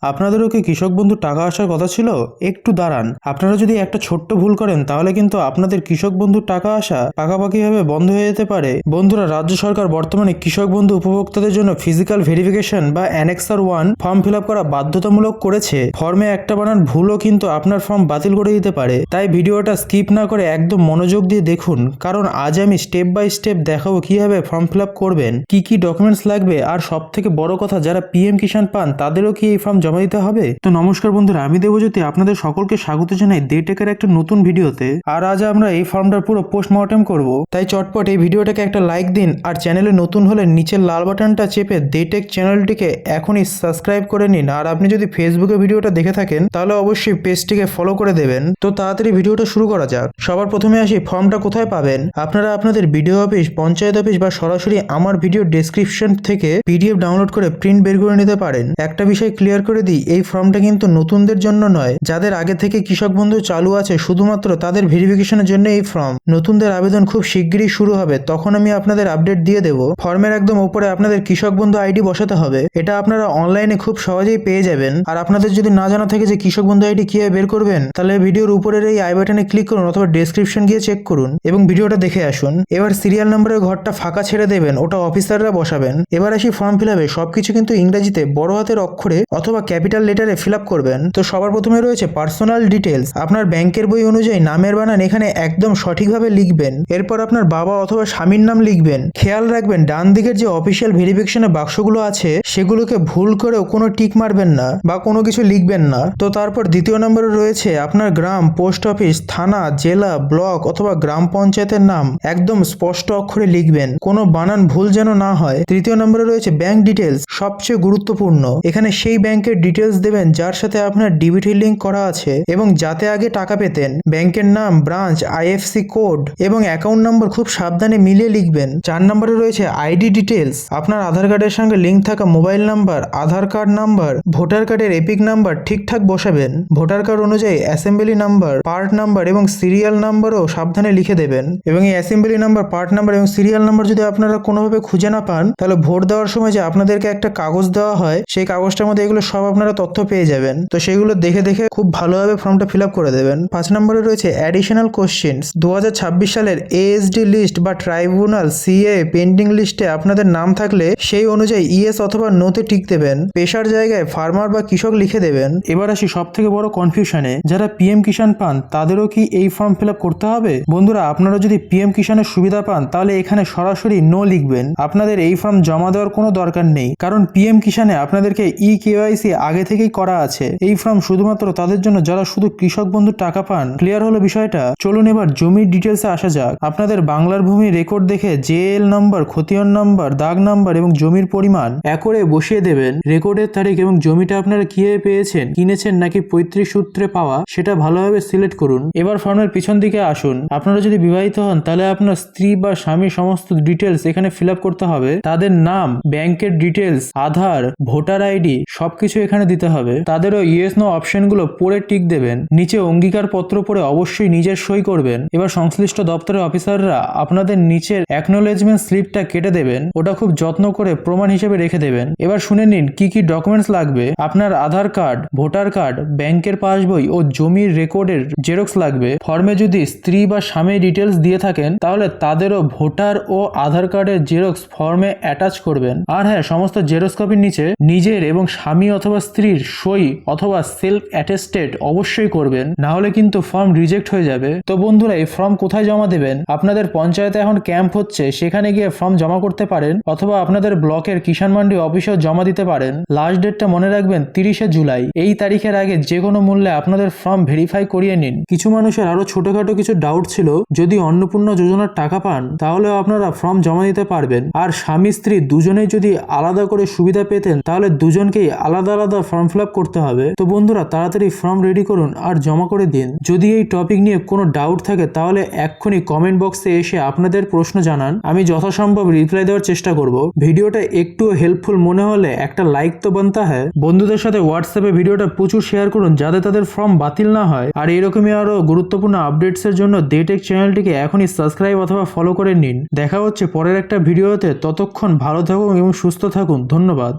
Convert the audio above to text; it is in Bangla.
আপনাদেরও কি কৃষক বন্ধু টাকা আসার কথা ছিল? একটু দাঁড়ান। আপনারা যদি একটা ছোট্ট ভুল করেন তাহলে কিন্তু আপনাদের কৃষক বন্ধুর টাকা আসা পাকাপাকিভাবে বন্ধ হয়ে যেতে পারে। বন্ধুরা, রাজ্য সরকার বর্তমানে কৃষক বন্ধু উপভোক্তাদের জন্য ফিজিক্যাল ভেরিফিকেশন বা অ্যানেক্সার 1 ফর্ম ফিল আপ করা বাধ্যতামূলক করেছে। ফর্মে একটা বানান ভুলও কিন্তু আপনার ফর্ম বাতিল করে দিতে পারে। তাই ভিডিওটা স্কিপ না করে একদম মনোযোগ দিয়ে দেখুন, কারণ আজ আমি স্টেপ বাই স্টেপ দেখাবো কিভাবে ফর্ম ফিল আপ করবেন, কি কি ডকুমেন্টস লাগবে, আর সব থেকে বড় কথা, যারা পিএম কিষাণ পান তাদেরও কি এই ফর্ম জমা দিতে হবে। তো নমস্কার বন্ধুরা, আমি দেবজ্যোতি আপনাদের সকলকে স্বাগত জানাই ডে টেকের একটা নতুন ভিডিওতে। আর আজ আমরা এই ফর্মটার পুরো পোস্টমর্টেম করব, তাই চটপট এই ভিডিওটাকে একটা লাইক দিন, আর চ্যানেলে নতুন হলে নিচের লাল বাটনটা চেপে ডে টেক চ্যানেলটিকে এখনই সাবস্ক্রাইব করে নিন। আর আপনি যদি ফেসবুকে ভিডিওটা দেখে থাকেন তাহলে অবশ্যই পেজটিকে ফলো করে দেবেন। তো তাড়াতাড়ি ভিডিওটা শুরু করা যাক। সবার প্রথমে আসি, ফর্মটা কোথায় পাবেন। আপনারা আপনাদের বিডিও অফিস, পঞ্চায়েত অফিস বা সরাসরি আমার ভিডিও ডেসক্রিপশন থেকে পিডিএফ ডাউনলোড করে প্রিন্ট বের করে নিতে পারেন। একটা বিষয় ক্লিয়ার করে দিই, এই ফর্মটা কিন্তু নতুনদের জন্য নয়। যাদের আগে থেকে কৃষক বন্ধু চালু আছে শুধুমাত্র তাদের ভেরিফিকেশনের জন্য এই ফর্ম। নতুনদের আবেদন খুব শিগগিরই শুরু হবে, তখন আমি আপনাদের আপডেট দিয়ে দেবো। ফর্মের একদম উপরে আপনাদের কৃষক বন্ধু আইডি বসাতে হবে। এটা আপনারা অনলাইনে খুব সহজেই পেয়ে যাবেন। আর আপনাদের যদি না জানা থাকে যে কৃষক বন্ধু আইডি কিভাবে বের করবেন, তাহলে ভিডিওর উপরের এই আই বাটনে ক্লিক করুন অথবা ডেসক্রিপশন গিয়ে চেক করুন এবং ভিডিওটা দেখে আসুন। এবার সিরিয়াল নাম্বারের ঘরটা ফাঁকা ছেড়ে দেবেন, ওটা অফিসাররা বসাবেন। এবার আসি ফর্ম ফিল আপে। সবকিছু কিন্তু ইংরেজিতে বড় হাতের অক্ষরে অথবা ক্যাপিটাল লেটারে ফিল আপ করবেন। তো সবার প্রথমে রয়েছে পার্সোনাল ডিটেলস। আপনার ব্যাংকের বই অনুযায়ী নামের বানান এখানে একদম সঠিকভাবে লিখবেন। এরপর আপনার বাবা অথবা স্বামীর নাম লিখবেন। খেয়াল রাখবেন ডান দিকের যে অফিসিয়াল ভেরিফিকেশনের বাক্সগুলো আছে সেগুলোকে ভুল করেও কোনো টিক মারবেন না বা কোনো কিছু লিখবেন না। তো তারপর দ্বিতীয় নম্বরে রয়েছে আপনার গ্রাম, পোস্ট অফিস, থানা, জেলা, ব্লক অথবা গ্রাম পঞ্চায়েতের নাম একদম স্পষ্ট অক্ষরে লিখবেন, কোনো বানান ভুল যেন না হয়। তৃতীয় নম্বরে রয়েছে ব্যাংক ডিটেলস, সবচেয়ে গুরুত্বপূর্ণ। এখানে সেই ব্যাংকের ডিটেলস দেবেন যার সাথে আপনার ডিবিটি লিংক করা আছে এবং যাতে আগে টাকা পেতেন। ব্যাংকের নাম, ব্রাঞ্চ, আইএফসি কোড এবং অ্যাকাউন্ট নম্বর খুব সাবধানে মিলিয়ে লিখবেন। 4 নম্বরে রয়েছে আইডি ডিটেলস। আপনার আধার কার্ডের সঙ্গে লিংক থাকা মোবাইল নাম্বার, আধার কার্ড নাম্বার, ভোটার কার্ডের এপিক নাম্বার ঠিকঠাক বসাবেন। ভোটার কার্ড অনুযায়ী অ্যাসেম্বলি নাম্বার, পার্ট নাম্বার এবং সিরিয়াল নাম্বারও সাবধানে লিখে দেবেন। এবং এই অ্যাসেম্বলি নাম্বার, পার্ট নাম্বার এবং সিরিয়াল নাম্বার যদি আপনারা কোনোভাবে খুঁজে না পান, তাহলে ভোট দেওয়ার সময় যে আপনাদেরকে একটা কাগজ দেওয়া হয়, সেই কাগজটার মধ্যে এগুলো সব আপনারা তথ্য পেয়ে যাবেন। তো সেইগুলো দেখে দেখে খুব ভালোভাবে ফর্মটা ফিল আপ করে দেবেন। 5 নম্বরে রয়েছে অ্যাডিশনাল কোশ্চেন্স। 2026 সালের এএসডি লিস্ট বা ট্রাইব্যুনাল সিএ পেন্ডিং লিস্টে আপনাদের নাম থাকলে সেই অনুযায়ী ইয়েস অথবা নোতে টিক দেবেন। পেশার জায়গায় ফার্মার বা কৃষক লিখে দেবেন। এবার আসি সব থেকে বড় কনফিউশনে, যারা পিএম কিষাণ পান তাদেরও কি এই ফর্ম ফিল আপ করতে হবে? বন্ধুরা, আপনারা যদি পিএম কিষাণের সুবিধা পান তাহলে এখানে সরাসরি নো লিখবেন। আপনাদের এই ফর্ম জমা দেওয়ার কোনো দরকার নেই, কারণ পিএম কিষাণে আপনাদেরকে কেওয়াইসি আগে থেকেই করা আছে। এই ফর্ম শুধুমাত্র তাদের জন্য যারা শুধু কৃষক বন্ধুর টাকা পান। ক্লিয়ার হলো বিষয়টা? চলুন এবার জমির ডিটেলসে আসা যাক। আপনাদের বাংলার ভূমি রেকর্ড দেখে জেএল নাম্বার, খতিয়ান নাম্বার, দাগ নাম্বার এবং জমির পরিমাণ একরে বসিয়ে দেবেন। রেকর্ডের তারিখ এবং জমিটা আপনারা কিভাবে পেয়েছেন, কিনেছেন নাকি পৈতৃক সূত্রে পাওয়া, সেটা ভালোভাবে সিলেক্ট করুন। এবার ফর্মের পিছন দিকে আসুন। আপনারা যদি বিবাহিত হন তাহলে আপনার স্ত্রী বা স্বামীর সমস্ত ডিটেলস এখানে ফিল আপ করতে হবে। তাদের নাম, ব্যাংকের ডিটেলস, আধার, ভোটার আইডি সবকিছু এখানে দিতে হবে। তাদেরও ইয়েস নো অপশনগুলো পড়ে টিক দেবেন। নিচে অঙ্গীকার পত্র পড়ে অবশ্যই নিজের সই করবেন। এবার সংশ্লিষ্ট দপ্তরের অফিসাররা আপনাদের নিচের অ্যাকনোলেজমেন্ট স্লিপটা কেটে দেবেন। ওটা খুব যত্ন করে প্রমাণ হিসেবে রেখে দেবেন। এবার শুনে নিন কি কি ডকুমেন্টস লাগবে। আপনার আধার কার্ড, ভোটার কার্ড, ব্যাংকের পাসবই ও জমির রেকর্ডের জেরক্স লাগবে। ফর্মে যদি স্ত্রী বা স্বামীর ডিটেলস দিয়ে থাকেন তাহলে তাদেরও ভোটার ও আধার কার্ডের জেরক্স ফর্মে অ্যাটাচ করবেন। আর হ্যাঁ, সমস্ত জেরক্স কপির নিচে নিজের এবং স্বামী অথবা স্ত্রীর সই অথবা সেলফ অ্যাটেস্টেড অবশ্যই করবেন, না হলে কিন্তু ফর্ম রিজেক্ট হয়ে যাবে। তো বন্ধুরা, এই ফর্ম কোথায় জমা দেবেন? আপনাদের পঞ্চায়েতে এখন ক্যাম্প হচ্ছে, সেখানে গিয়ে ফর্ম জমা করতে পারেন অথবা আপনাদের ব্লকের কিষাণ মান্ডি অফিসেও জমা দিতে পারেন। লাস্ট ডেটটা মনে রাখবেন 30শে জুলাই। এই তারিখের আগে যে কোনো মূল্যে আপনাদের ফর্ম ভেরিফাই করিয়ে নিন। কিছু মানুষের আরো ছোটখাটো কিছু ডাউট ছিল, যদি অন্নপূর্ণা যোজনার টাকা পান তাহলেও আপনারা ফর্ম জমা দিতে পারবেন। আর স্বামী স্ত্রী দুজনেই যদি আলাদা করে সুবিধা পেতেন তাহলে দুজনকেই আলাদা আলাদা ফর্ম ফিল আপ করতে হবে। তো বন্ধুরা, তাড়াতাড়ি ফর্ম রেডি করুন আর জমা করে দিন। যদি এই টপিক নিয়ে কোনো ডাউট থাকে তাহলে এক্ষুনি কমেন্ট বক্সে এসে আপনাদের প্রশ্ন জানান, আমি যথাসম্ভব রিপ্লাই দেওয়ার চেষ্টা করব। ভিডিওটা একটু হেল্পফুল মনে হলে একটা লাইক তো বানতা হয়। বন্ধুদের সাথে হোয়াটসঅ্যাপে ভিডিওটা প্রচুর শেয়ার করুন যাতে তাদের ফর্ম বাতিল না হয়। আর এরকমই আরো গুরুত্বপূর্ণ আপডেটস এর জন্য ডে টেক চ্যানেলটিকে এখনই সাবস্ক্রাইব অথবা ফলো করে নিন। দেখা হচ্ছে পরের একটা ভিডিওতে। ততক্ষণ ভালো থাকুন এবং সুস্থ থাকুন। ধন্যবাদ।